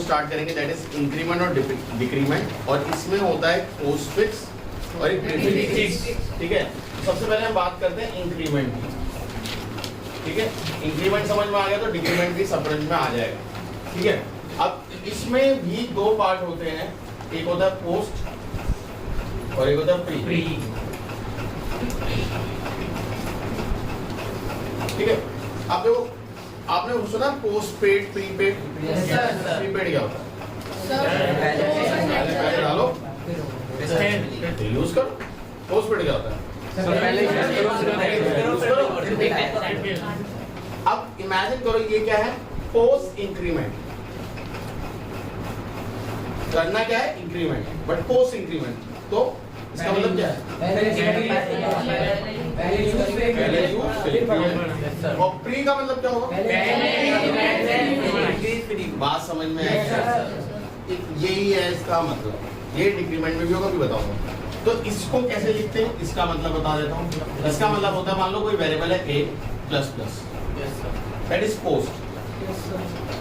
Start करेंगे, that is increment और decrement, और इसमें होता है पोस्ट फिक्स और एक प्रीफिक्स। ठीक है, सबसे पहले हम बात करते हैं इंक्रीमेंट की। ठीक है, इंक्रीमेंट समझ में आ गया तो डिक्रीमेंट भी समझ में आ जाएगा। ठीक है, अब इसमें भी दो पार्ट होते हैं, एक होता है पोस्ट और एक होता है प्री। ठीक है, अब देखो आपने सुना पोस्ट पेड प्रीपेड, प्रीपेड क्या होता है? पहले डालो यूज करो। पोस्ट पेड क्या होता है? अब इमेजिन करो ये क्या है, पोस्ट इंक्रीमेंट। करना क्या है? इंक्रीमेंट, बट पोस्ट इंक्रीमेंट, तो इसका मतलब क्या है? पहले यूज, और प्री का मतलब क्या होगा? बात समझ में आई? यही है इसका मतलब। ये डिक्रीमेंट में भी होगा, भी बताऊंगा। तो इसको कैसे लिखते हैं इसका मतलब बता देता हूँ। इसका मतलब होता है, मान लो कोई वेरिएबल है a plus plus, that is post.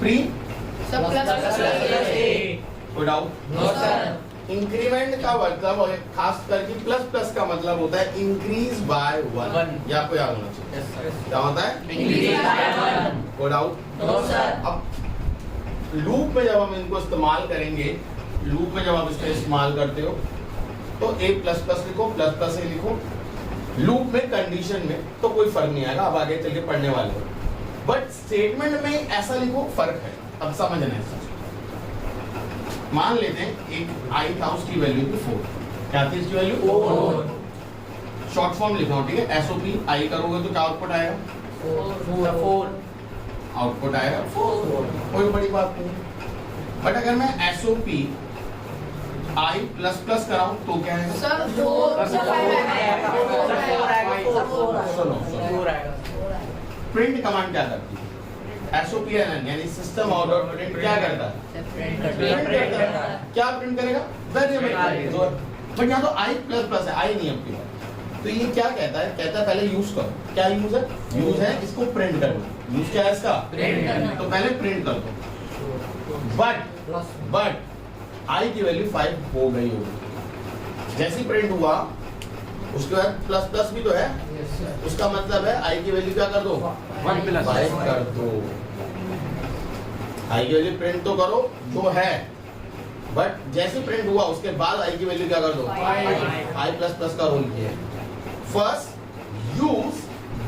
Pre कोई डाउट? No sir. इंक्रीमेंट का मतलब खास करके प्लस प्लस का मतलब होता है इंक्रीज बाय 1, या आपको याद होना चाहिए। क्या होता है? Increase by 1। कोई डाउट? No sir. अब लूप में जब हम इनको इस्तेमाल करेंगे, लूप में जब आप इसको इस्तेमाल करते हो तो a प्लस प्लस लिखो, प्लस प्लस a लिखो। लूप में कंडीशन में तो कोई फर्क नहीं आएगा, अब आगे चल के पढ़ने वाले हो। बट स्टेटमेंट में ऐसा लिखो, फर्क है। अब समझना है। मान लेते हैं एक i था, उसकी वैल्यू थी 4। क्या थी इसकी वैल्यू? 4। शॉर्ट फॉर्म लिखा हूं, ठीक है। SOP i करोगे तो क्या आउटपुट आएगा? 4। आउटपुट आएगा 4। कोई बड़ी बात नहीं। बट अगर मैं SOP i प्लस प्लस कराऊं तो क्या है? प्रिंट कमांड क्या करती है? SOPRN यानी सिस्टम आउट ऑफ प्रिंट क्या करता है? क्या प्रिंट करेगा? वेरिएबल। बट यहाँ तो i प्लस प्लस है, i नहीं है आपके पास। तो ये क्या कहता है? कहता है पहले यूज करो। क्या यूज है? यूज है इसको प्रिंट करना। यूज क्या है इसका? प्रिंट करना। तो पहले प्रिंट कर दो। बट i की वैल्यू 5 हो गई होगी। जैसे ही प्रिंट हुआ उसके बाद प्लस प्लस भी तो है, उसका मतलब है i की वैल्यू क्या कर दो? 1 + 5 कर दो। i की वैल्यू प्रिंट तो करो जो है, बट जैसे प्रिंट हुआ उसके बाद i की वैल्यू क्या कर दो? i प्लस प्लस का रोल किया। First use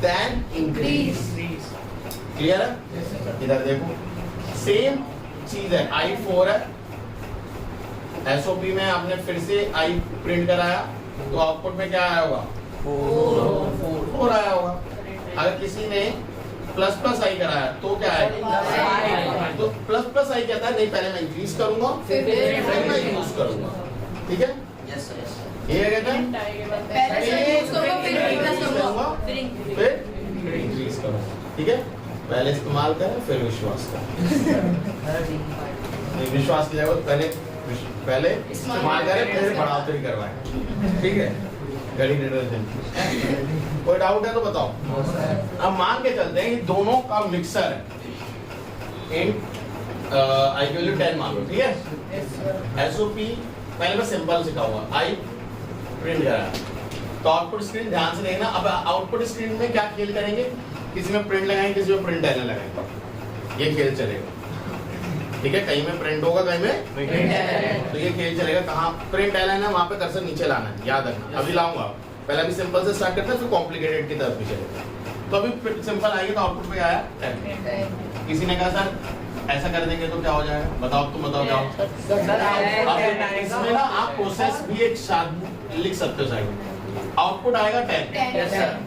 then increase. Clear है? इधर देखो सेम चीज है, i 4 है, SOP में आपने फिर से i प्रिंट कराया तो आउटपुट में क्या आया होगा? 4 आया होगा। अगर किसी ने प्लस प्लस i कराया तो क्या आएगा? तो प्लस प्लस i कहता है नहीं, पहले मैं इंक्रीज करूंगा फिर मैं यूज करूंगा। ठीक है? ये कहता है फिर इंक्रीज करो। ठीक है, पहले इस्तेमाल करें फिर विश्वास करें। विश्वास की जगह पहले इस्तेमाल करें फिर बढ़ाते ही करवाएं। ठीक है, घड़ी डिटर्जेंट। कोई डाउट है तो बताओ। अब मान के चलते हैं कि दोनों का मिक्सर है। i की वैल्यू 10 मान लो, ठीक है। SOP पहले मैं सिंपल सिखाऊंगा, i प्रिंट करा तो आउटपुट स्क्रीन ध्यान से देखना। अब आउटपुट स्क्रीन में क्या खेल करेंगे? किसी में प्रिंट लगाएंगे, किसी में प्रिंट एलन लगाएंगे, ये खेल चलेगा। ठीक है, कहीं में प्रिंट होगा, कहीं में तो ये खेल चलेगा। कहाँ प्रिंट एलन है वहां पे कर्सर नीचे लाना है, याद रखना। अभी लाऊंगा, पहले अभी सिंपल से स्टार्ट करते हैं फिर कॉम्प्लिकेटेड की तरफ भी चलेगा। तो अभी सिंपल आएगा तो आउटपुट पे आया 10। किसी ने कहा सर ऐसा कर देंगे तो क्या हो जाएगा? बताओ, तुम बताओ क्या हो। इसमें ना आप प्रोसेस भी एक साथ लिख सकते हो साइड में। आउटपुट आएगा 10।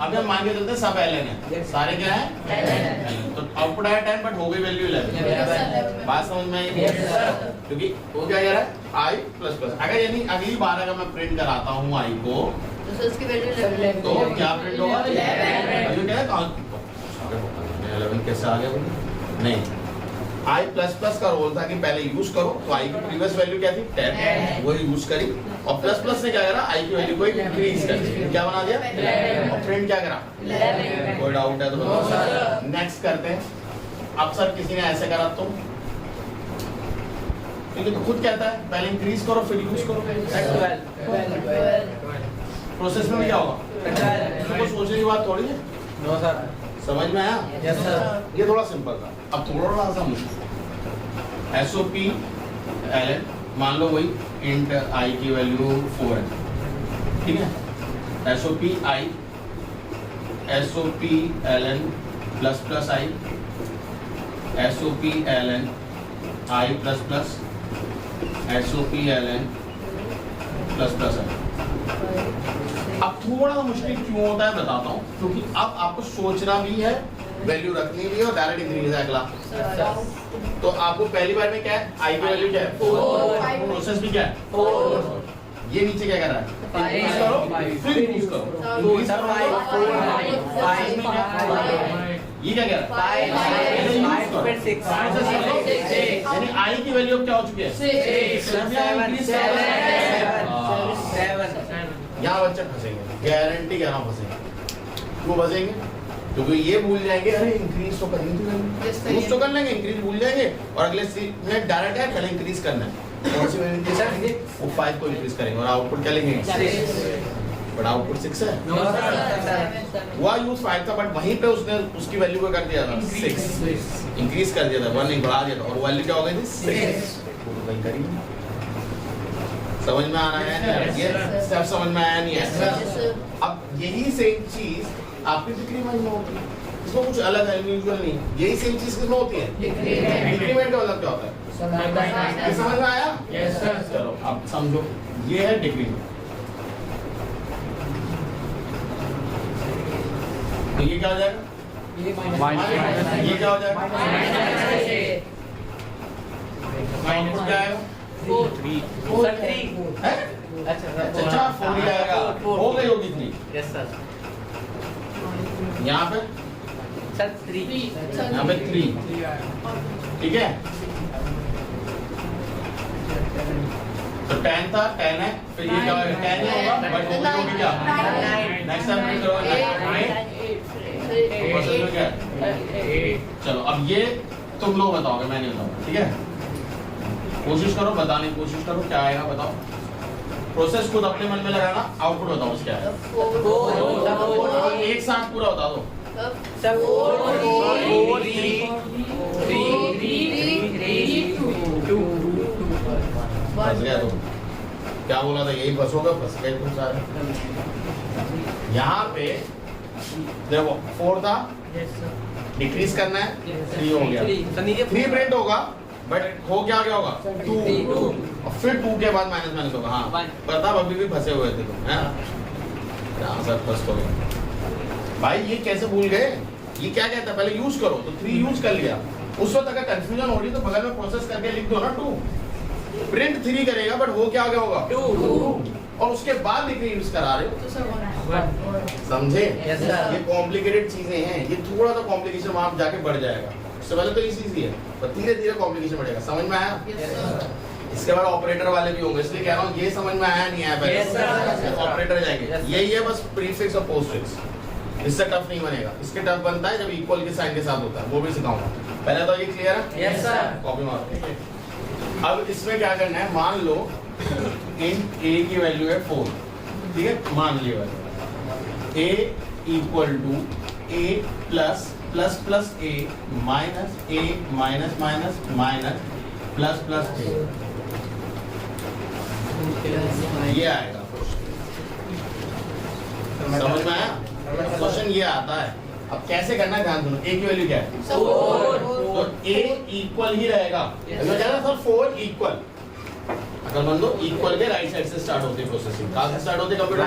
अब हम मान के चलते हैं सब एलन है, सारे क्या है? तो आउटपुट आया 10 बट हो गई वैल्यू 11। बात समझ में आई? क्योंकि वो क्या कह रहा है? i plus plus. अगर यानी अगली बार अगर मैं प्रिंट कराता हूँ i को उसकी वैल्यू 11 तो क्या प्रिंट होगा? 11। क्या है? 11 कैसे आ गया? नहीं, i प्लस प्लस का रोल था कि पहले यूज करो। तो i की प्रीवियस वैल्यू क्या थी? 10, वो यूज करी। और प्लस प्लस ने क्या करा? i की वैल्यू को इंक्रीज कर दी। क्या बना दिया? 11। और प्रिंट क्या करा? 11। कोई डाउट है तो बताओ। नेक्स्ट करते हैं। अब सर किसी ने ऐसे करा तो क्योंकि तो खुद कहता है पहले इंक्रीज करो फिर यूज करो। प्रोसेस में क्या होगा? तो सोचने की बात थोड़ी है। No sir. समझ में आया? Yes sir. ये थोड़ा सिंपल था। अब थोड़ा सा मुश्किल। एसओपी एलएन, मान लो वही इंट आई की वैल्यू 4 है, ठीक है? SOP I, SOP LN plus plus I, SOP LN I plus plus, SOP LN plus plus I. अब थोड़ा सा मुश्किल क्यों होता है बताता हूँ, क्योंकि अब आपको सोचना भी है, वैल्यू रखनी भी है और डायरेक्ट इंक्रीज है अगला। तो आपको पहली बार में क्या है? आई की वैल्यू क्या है? 4। प्रोसेस भी क्या है? 4। ये नीचे क्या कर रहा है? इंक्रीज करो फिर यूज करो, इंक्रीज करो ये क्या कह रहा है? यानी आई की वैल्यू अब क्या हो चुकी है? 6। यहाँ बच्चे फंसेंगे, गारंटी कह रहा हूँ फंसेंगे। क्यों फंसेंगे? क्योंकि ये भूल जाएंगे अरे इंक्रीज तो करनी थी, यूज तो कर लेंगे, इंक्रीज भूल जाएंगे और अगले में डायरेक्ट है पहले इंक्रीज करना है। कौन सी वैल्यू इंक्रीज करेंगे? वो 5 को इंक्रीज करेंगे और आउटपुट क्या लेंगे? 6। बट आउटपुट 6 है। हुआ यूज 5 था बट वहीं पे उसने उसकी वैल्यू को कर दिया था 6, इंक्रीज कर दिया था, 1 नहीं बढ़ा दिया था और वैल्यू क्या हो गई थी? 6। वही करिए। समझ में आ रहा है? ये सब समझ में आया नहीं है? अब यही सेम चीज आपकी डिक्रीमेंट में होती है, इसमें कुछ अलग है, यूजुअल नहीं। यही सेम चीज किसमें होती है? डिक्रीमेंट का मतलब क्या होता है? ये समझ में आया? Yes sir. चलो अब समझो, ये है डिक्रीमेंट, तो ये क्या हो जाएगा? ये क्या हो जाएगा? माइनस क्या आएगा? 3 है? अच्छा 4 ही आएगा। हो गई होगी इतनी। Yes sir. यहाँ पे सर 3, यहाँ पे 3, ठीक है? तो 10 था, 10 है, फिर ये क्या होगा? 10 ही होगा बट वो होगी क्या? नेक्स्ट टाइम करो 9। चलो अब ये तुम लोग बताओगे, मैं नहीं बताऊंगा, ठीक है? कोशिश करो, बताने की कोशिश करो, क्या आएगा बताओ। प्रोसेस खुद अपने मन में लगाना, आउटपुट बताओ क्या है। एक साथ पूरा बता दो। 4 3 2 फंस गया तुम। क्या बोला था? यही बसोगा, फंस गए तुम सारे। यहाँ पे देखो 4 था, डिक्रीज करना है, 3 हो गया, 3 प्रिंट होगा बट हो क्या गया होगा? 2 और फिर 2 के बाद माइनस माइनस होगा। हाँ प्रताप अभी भी फंसे हुए थे तुम, हैं? यहाँ सर फंस हो गए भाई, ये कैसे भूल गए? ये क्या कहता है? पहले यूज करो, तो 3 यूज कर लिया। उस वक्त अगर कंफ्यूजन हो रही तो बगल में प्रोसेस करके लिख दो ना 2। प्रिंट 3 करेगा बट हो क्या गया होगा? 2 और उसके बाद डिक्री यूज करा रहे हो, समझे? ये कॉम्प्लिकेटेड चीजें हैं, ये थोड़ा सा कॉम्प्लिकेशन वहां जाके बढ़ जाएगा। उससे पहले तो इजी है, पर धीरे धीरे कॉम्प्लिकेशन बढ़ेगा। समझ में आया? इसके बाद ऑपरेटर वाले भी होंगे, इसलिए कह रहा हूँ ये समझ में आया नहीं आया पहले। ऑपरेटर जाएंगे, यही है बस प्रीफिक्स और पोस्टफिक्स। इससे टफ नहीं बनेगा, इसके टफ बनता है जब इक्वल के साइन के साथ होता है, वो भी सिखाऊंगा। पहले तो ये क्लियर है? Yes sir. कॉपी मारो। अब इसमें क्या करना है, मान लो int a की वैल्यू है 4, ठीक है? मान लिया a equal to a plus plus plus a minus a minus minus माइनस प्लस प्लस a, ये आएगा। समझ में आया? क्वेश्चन ये आता है। अब कैसे करना है ध्यान सुनो। a की वैल्यू क्या है? 4। तो a इक्वल ही रहेगा, सर 4 इक्वल। अगर मान लो इक्वल के राइट साइड से स्टार्ट होती है प्रोसेसिंग। कहाँ से स्टार्ट होती है? कंप्यूटर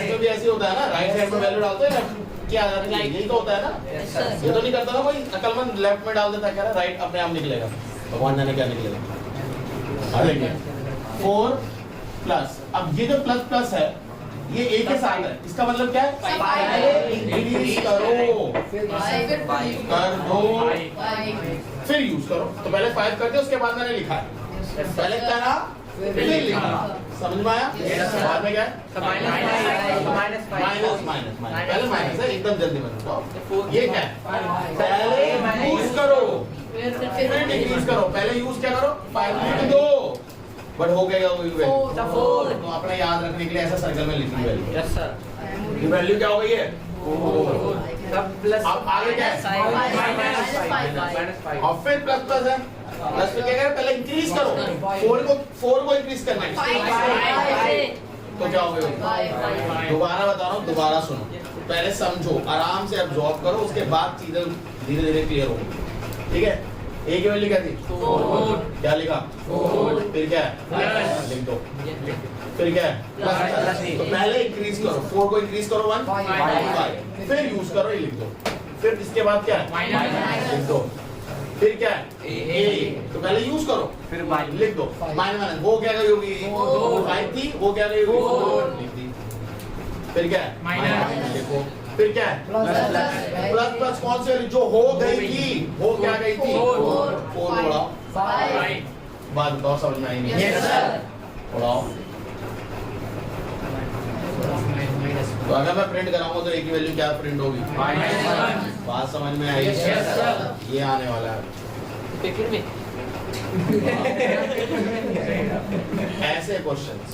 में भी ऐसे होता है ना, राइट साइड में वैल्यू डालते हैं, क्या आ जाता है? यही तो होता है ना। ये तो नहीं करता ना कोई, अकलमंद लेफ्ट में डाल देता है, कह रहा राइट अपने आप निकलेगा, भगवान जाने क्या निकलेगा। देखिए 4 प्लस, अब ये जो प्लस प्लस है ये a के साथ है, इसका मतलब क्या है? इंक्रीज करो, कर दो, फिर यूज करो। तो पहले 5 करते उसके बाद मैंने लिखा है, पहले करा फिर लिखा। समझ में आया? बाद में क्या है? माइनस माइनस माइनस, पहले माइनस है, एकदम जल्दी में बताओ। ये क्या है? पहले यूज करो फिर डिक्रीज करो, पहले यूज क्या करो 5 लिख दो, बट हो गया वही वैल्यू 4। तो अपना याद रखने के लिए ऐसा सर्कल में लिखनी वैल्यू। Yes sir. ये वैल्यू क्या हो गई है 4। अब प्लस अब आगे क्या है -5 और फिर प्लस प्लस है, प्लस पे क्या करें पहले इंक्रीज करो, 4 को इंक्रीज करना है। तो क्या हो गया, दोबारा बता रहा हूँ, दोबारा सुनो, पहले समझो, आराम से अब्सॉर्ब करो, उसके बाद चीजें धीरे धीरे क्लियर होंगी। ठीक है, ए की वैल्यू क्या थी 4, क्या लिखा 4, फिर क्या है प्लस, लिख दो, फिर क्या है प्लस। तो पहले इंक्रीज करो, 4 को इंक्रीज करो 1 5, फिर यूज करो, ये लिख दो, फिर इसके बाद क्या है माइनस, लिख दो, फिर क्या है ए, तो पहले यूज करो फिर माइनस, लिख दो, माइनस वो क्या गई होगी 5 थी, वो क्या गई होगी 4 लिख दी, फिर क्या है माइनस, लिखो, फिर क्या है प्लस प्लस कौन से जो हो गई थी, हो क्या गई थी 4 बढ़ाओ, 5 बात बताओ समझ में आई नहीं यस सर। बढ़ाओ। तो अगर मैं प्रिंट कराऊंगा तो ए की वैल्यू क्या प्रिंट होगी -1 बात समझ में आई यस सर। ये आने वाला है पेपर में ऐसे क्वेश्चंस।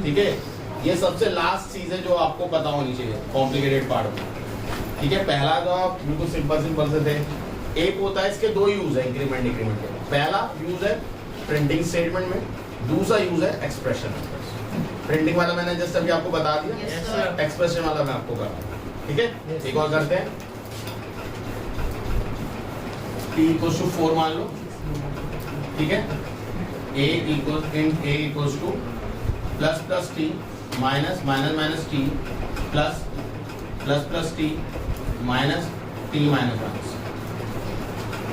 ठीक है, ये सबसे लास्ट चीज है जो आपको पता होनी चाहिए कॉम्प्लिकेटेड पार्ट में। ठीक है, पहला तो आप बिल्कुल सिंपल से थे, एक होता है इसके दो यूज है इंक्रीमेंट डिक्रीमेंट के। पहला यूज है प्रिंटिंग स्टेटमेंट में, दूसरा यूज है एक्सप्रेशन। प्रिंटिंग वाला मैंने जस्ट अभी आपको बता दिया, यस सर। एक्सप्रेशन वाला मैं आपको कर रहा हूं। ठीक है, एक और करते हैं, t इक्वल्स टू 4 मान लो। ठीक है, a equals two plus plus T minus minus minus T plus plus plus T minus T minus minus.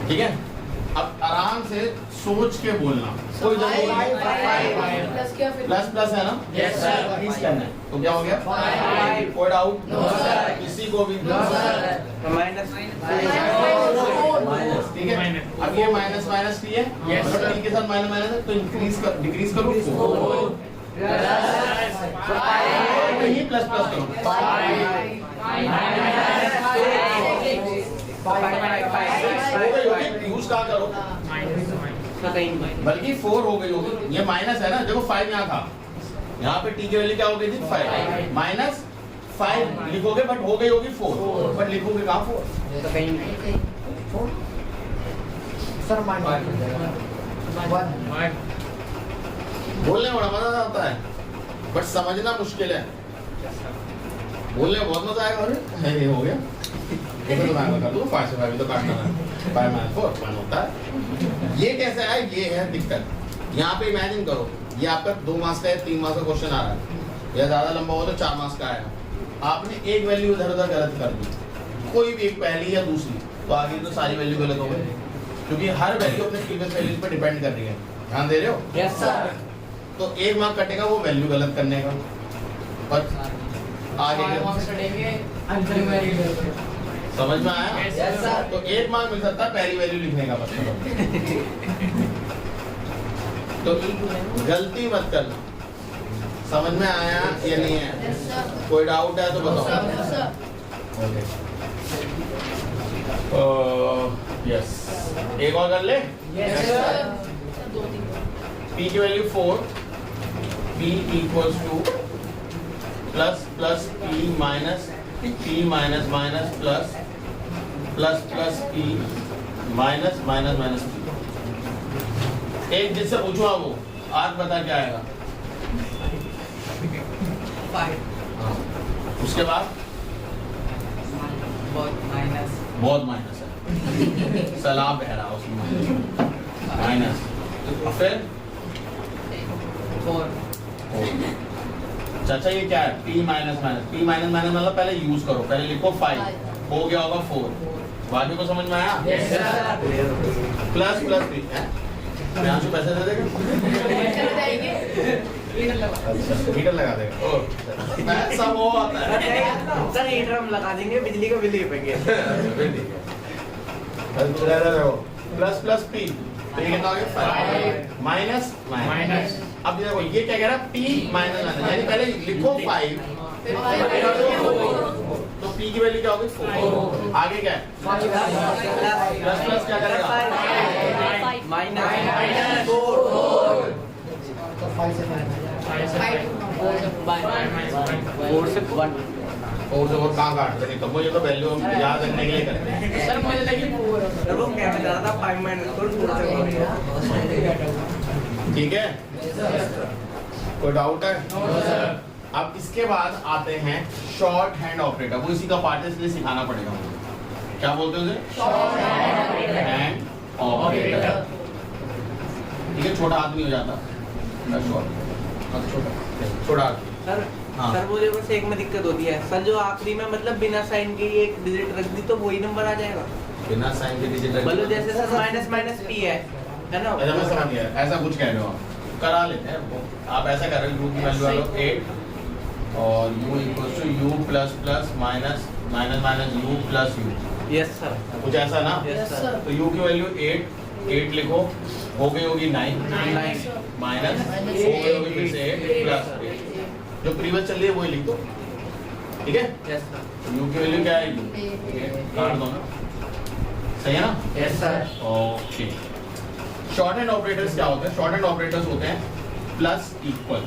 ठीक है, अब आराम से सोच के बोलना, कोई जरूरी नहीं, प्लस प्लस है ना यस सर। इंक्रीज करना है, तो क्या हो गया 5 कोई डाउट नो सर। किसी को भी माइनस, ठीक है, अब ये माइनस माइनस टी है, Yes, मतलब sir. टी के साथ माइनस माइनस है, तो इंक्रीज कर डिक्रीज करो 4 नहीं प्लस प्लस करो 5 यूज कहाँ करो, बल्कि 4 हो गई होगी, ये माइनस है ना, देखो 5 यहाँ था, यहाँ पे टी की वैल्यू क्या हो गई थी 5 माइनस 5 लिखोगे बट हो गई होगी 4, बट लिखोगे कहाँ 4? बोलने में बड़ा मजा आता है बट समझना मुश्किल है। बोलने में बहुत मजा आएगा, अरे ये हो गया, ये तो मैं बता दूं 5 से 5 तो काटना है, 5 - 4 1 होता है। ये कैसे आए, ये है दिक्कत। यहाँ पे इमेजिन करो, ये आपका 2 मार्क्स का है, 3 मार्क्स का क्वेश्चन आ रहा है, या ज्यादा लंबा हो तो 4 मार्क्स का आएगा। आपने एक वैल्यू इधर उधर गलत कर दी, कोई भी एक, पहली या दूसरी, तो आगे तो सारी वैल्यू गलत हो गई, क्योंकि हर वैल्यू अपने प्रीवियस वैल्यूज पे डिपेंड कर रही है। ध्यान दे रहे हो? Yes sir. तो 1 मार्क कटेगा वो वैल्यू गलत करने का, पर आगे समझ में आया? Yes, sir. तो 1 मार्क मिल सकता है पहली वैल्यू लिखने का, बस तो गलती मत करना। समझ में आया या नहीं है? कोई डाउट है तो बताओ। यस, एक और कर ले। p की value 4, p equals two plus plus p minus p minus माइनस plus plus plus p minus minus minus p। एक जिससे पूछो वो आज बता क्या आएगा। हाँ। उसके बाद बहुत माइनस है, सलाह बह रहा उसमें माइनस, और फिर चाचा ये क्या है p minus minus, p minus minus मतलब पहले यूज करो, पहले लिखो 5, हो गया होगा 4। बाकी को समझ में आया? प्लस प्लस p है, यहाँ से पैसे दे देगा, हीटर लगा देगा, पैसा वो आता है सर हीटर हम लगा देंगे, बिजली का बिल ही पेंगे। प्लस प्लस p, तो ये कितना हो गया 5 माइनस माइनस। अब देखो ये क्या कह रहा है p माइनस माइनस, यानी पहले लिखो 5 तो p की वैल्यू क्या होगी 4। आगे क्या है प्लस प्लस क्या करेगा माइनस 4 4 से 1 और जो और कहाँ काट रहे तो मुझे तो वैल्यू हम याद रखने के लिए करते हैं सर मुझे लगी 4 सर वो क्या बता रहा था 5 माइनस 4 ठीक है कोई डाउट है अब इसके बाद आते हैं शॉर्ट हैंड ऑपरेटर वो इसी का पार्ट है इसलिए सिखाना पड़ेगा मुझे क्या बोलते हैं उसे शॉर्ट हैंड ऑपरेटर ठीक है छोटा आदमी हो जाता छोटा सर हाँ। सर मुझे बस एक में दिक्कत होती है सर जो आखिरी में मतलब बिना साइन के एक डिजिट रख दी तो वही नंबर आ जाएगा बिना साइन के डिजिट मतलब जैसे सर माइनस माइनस p है ना ऐसा मैं समझ गया ऐसा कुछ कह रहे हो आप करा लेते हैं वो आप ऐसा कर रहे हो u की वैल्यू आ लो 8 और u equals to u plus plus minus minus minus u plus u yes sir कुछ ऐसा ना यस सर तो u की वैल्यू 8 लिखो हो गई होगी 9 माइनस हो गई होगी फिर से 8 प्लस 8 जो प्रीवियस चल रही है वही लिख दो ठीक है यस सर u की वैल्यू क्या है काट दो ना सही है ना yes sir okay short hand operators क्या होते हैं शॉर्ट हैंड ऑपरेटर्स होते हैं plus equal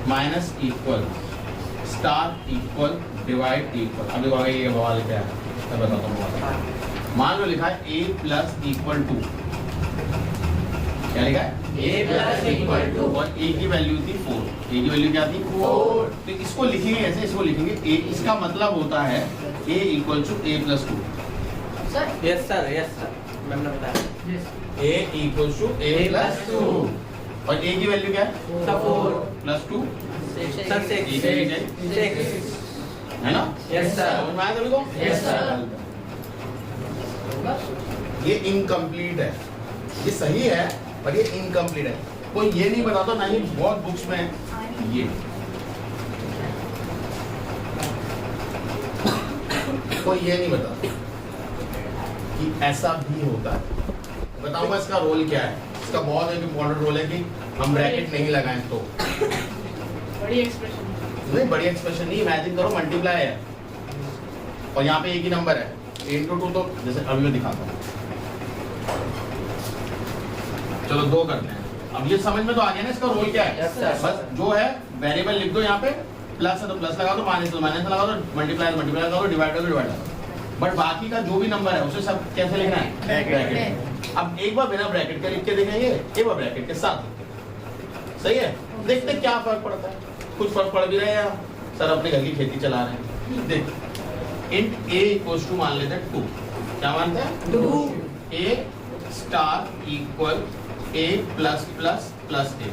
minus equal star equal divide equal अब देखो आगे ये बवाल क्या है मैं बताता हूँ मान लो लिखा है a प्लस इक्वल टू क्या लिखा है a प्लस इक्वल टू और a की वैल्यू थी 4 a की वैल्यू क्या थी 4 तो इसको लिखेंगे ऐसे इसको लिखेंगे a इसका मतलब होता है a equal to a plus 2 yes sir ma'am ने बताया a equal to a plus 2 और a की वैल्यू क्या है 4 प्लस 2 सर 6 है ना यस सर समझ में आया सभी को यस सर ये इनकम्प्लीट है ये सही है पर ये इनकम्प्लीट है कोई ये नहीं बताता ना ही बहुत बुक्स में ये कोई ये नहीं बताता कि ऐसा भी होता है बताऊंगा इसका रोल क्या है इसका बहुत एक इम्पोर्टेंट रोल है कि हम ब्रैकेट नहीं लगाएं तो बड़ी एक्सप्रेशन नहीं बड़ी एक्सप्रेशन नहीं इमेजिन करो मल्टीप्लाई है और यहाँ पे एक ही नंबर है इंटू 2 तो जैसे अभी मैं दिखाता हूँ चलो 2 करते हैं अब ये समझ में तो आ गया ना इसका रोल क्या है Yes, sir. बस जो है वेरिएबल लिख दो यहाँ पे प्लस है तो प्लस लगा दो माइनस तो माइनस लगा दो मल्टीप्लाई लगा दो डिवाइड कर दो डिवाइड लगा दो बट बाकी का जो भी नंबर है उसे सब कैसे लिखना है ब्रैकेट अब एक बार बिना ब्रैकेट के लिख के देखेंगे एक बार ब्रैकेट के साथ लिख के सही है देखते हैं क्या फर्क पड़ता है कुछ फर्क पड़ भी रहा है सर अपने घर की खेती चला रहे हैं देख इंट a इक्वल्स टू मान लेते हैं 2 क्या मानते हैं 2 a star equal a plus plus plus a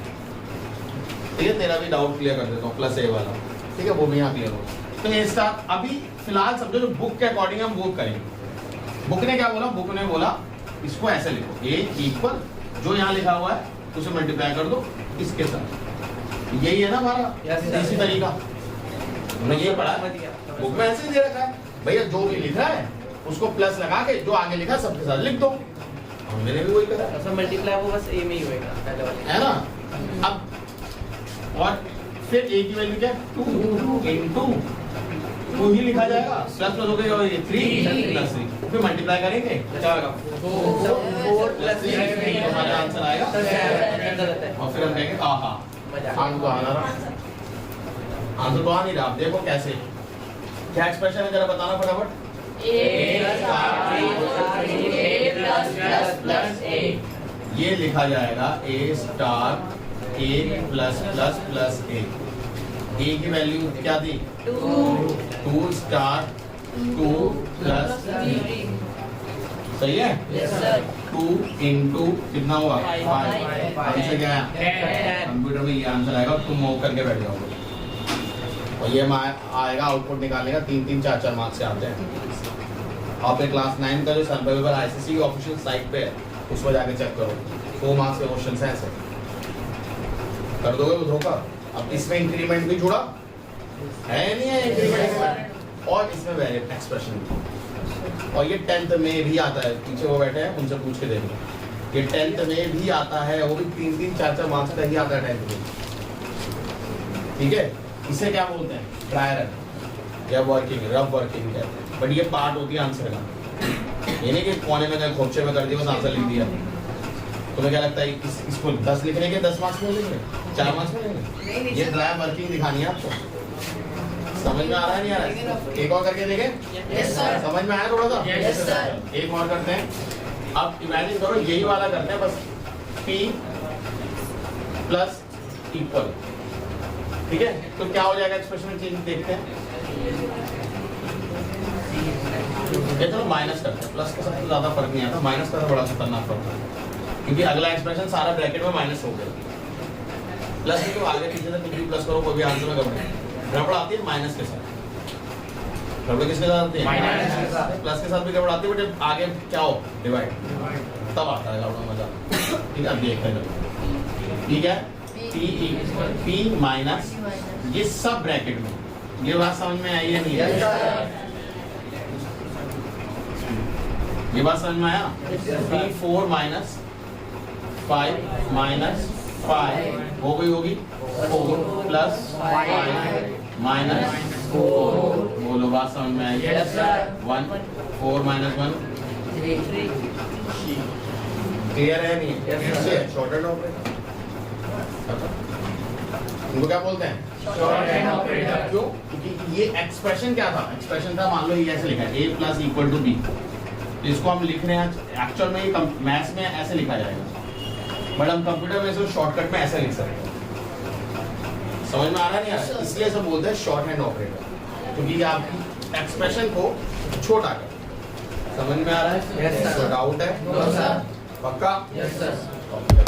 ठीक है तेरा भी डाउट क्लियर कर देता हूँ प्लस a वाला ठीक है वो भी यहाँ क्लियर हो तो a स्टार अभी फिलहाल समझो जो बुक के अकॉर्डिंग हम वो करेंगे बुक ने क्या बोला बुक ने बोला इसको ऐसे लिखो a इक्वल जो यहाँ लिखा हुआ है उसे मल्टीप्लाई कर दो इसके साथ यही है ना हमारा इसी तरीका हमने ये पढ़ा बुक में ऐसे ही दे रखा है भैया जो भी लिखा है उसको प्लस लगा के जो आगे लिखा है सबके साथ लिख दो मैंने भी वही करा सर मल्टीप्लाई वो बस a में ही होएगा पहले वाले है ना अब और फिर a की वैल्यू क्या 2 इनटू 2 ही लिखा जाएगा प्लस प्लस हो गया 3 प्लस 3 फिर मल्टीप्लाई करेंगे क्या होगा 4 प्लस 3 हमारा आंसर आएगा और फिर हम कहेंगे आहा आंसर तो आना रहा आंसर तो आ नहीं रहा आप देखो कैसे क्या एक्सप्रेशन है जरा बताना फटाफट ये लिखा जाएगा a star a plus plus plus a की वैल्यू क्या थी 2 स्टार 2 प्लस 3 सही है 2 इंटू कितना हुआ 5 आंसर क्या है कंप्यूटर में ये आंसर आएगा तुम मूव करके बैठ जाओगे और ये आएगा आउटपुट निकालने का 3-3 4-4 मार्क्स से आते हैं आपके क्लास 9 का जो सैंपल पेपर आईसीसी की ऑफिशियल साइट पे है उस पर जाके चेक करो 4 मार्क्स के क्वेश्चन हैं ऐसे कर दोगे उधरों का अब इसमें इंक्रीमेंट भी जुड़ा है नहीं है इंक्रीमेंट और इसमें वेरिएबल एक्सप्रेशन और ये 10th में भी आता है पीछे वो बैठे हैं उनसे पूछ के देखो ये 10th में भी आता है वो भी 3-3 4-4 मार्क्स तक ही आता है 10th में ठीक है इसे क्या बोलते हैं प्रायर या वर्किंग रफ वर्किंग है, बट ये पार्ट होती है आंसर का। ये नहीं कि कोने में कहीं खोपचे में कर दिया बस आंसर लिख दिया। तुम्हें क्या लगता है इसको 10 लिखने के 10 मार्क्स मिलेंगे, 4 मार्क्स मिलेंगे? ये ड्राई वर्किंग दिखानी है आपको। समझ में आ रहा है नहीं आ रहा है? एक और करके देखें। Yes, sir. समझ में आया थोड़ा सा? Yes, sir. एक और करते हैं। अब इमेजिन करो यही वाला करते हैं, बस P प्लस इक्वल, ठीक है? तो क्या हो जाएगा एक्सप्रेशन में, चेंज देखते हैं। ये चलो माइनस करते हैं, प्लस के साथ तो ज्यादा फर्क नहीं आता, माइनस का तो बड़ा खतरनाक फर्क है, क्योंकि अगला एक्सप्रेशन सारा ब्रैकेट में माइनस हो गया। प्लस भी तो आगे पीछे से कुछ भी प्लस करो कोई भी आंसर में गड़बड़ आती है माइनस के साथ। गड़बड़ किसके साथ आती है? माइनस के साथ। प्लस के साथ भी गड़बड़ आती है, बट आगे क्या हो, डिवाइड, तब आता है गड़बड़ मजा। ठीक है, अब देखते हैं। ठीक है, P माइनस ये सब ब्रैकेट में। ये बात समझ में आई है नहीं है? ये बात समझ में आया? P4 माइनस 5 माइनस 5 हो गई होगी 4 प्लस 5 माइनस 4। बोलो बात समझ में आई? 1 4 माइनस 1 क्लियर है नहीं? शॉर्टेड ऑपरेटर इनको क्या बोलते हैं? Shorthand operator. क्यों? क्योंकि ये एक्सप्रेशन क्या था? एक्सप्रेशन था, मान लो ये ऐसे लिखा है a plus equal to B. इसको हम लिख रहे हैं एक्चुअल में, मैथ्स में ऐसे लिखा जाएगा, बट हम कंप्यूटर में इसको शॉर्टकट में ऐसे लिख सकते हैं। समझ में आ रहा है नहीं आ रहा? इसलिए सब बोलते हैं शॉर्ट हैंड ऑपरेटर, क्योंकि ये आपकी एक्सप्रेशन को छोटा कर। समझ में आ रहा है? Yes, sir. डाउट है? No, sir. पक्का? Yes, sir. Okay.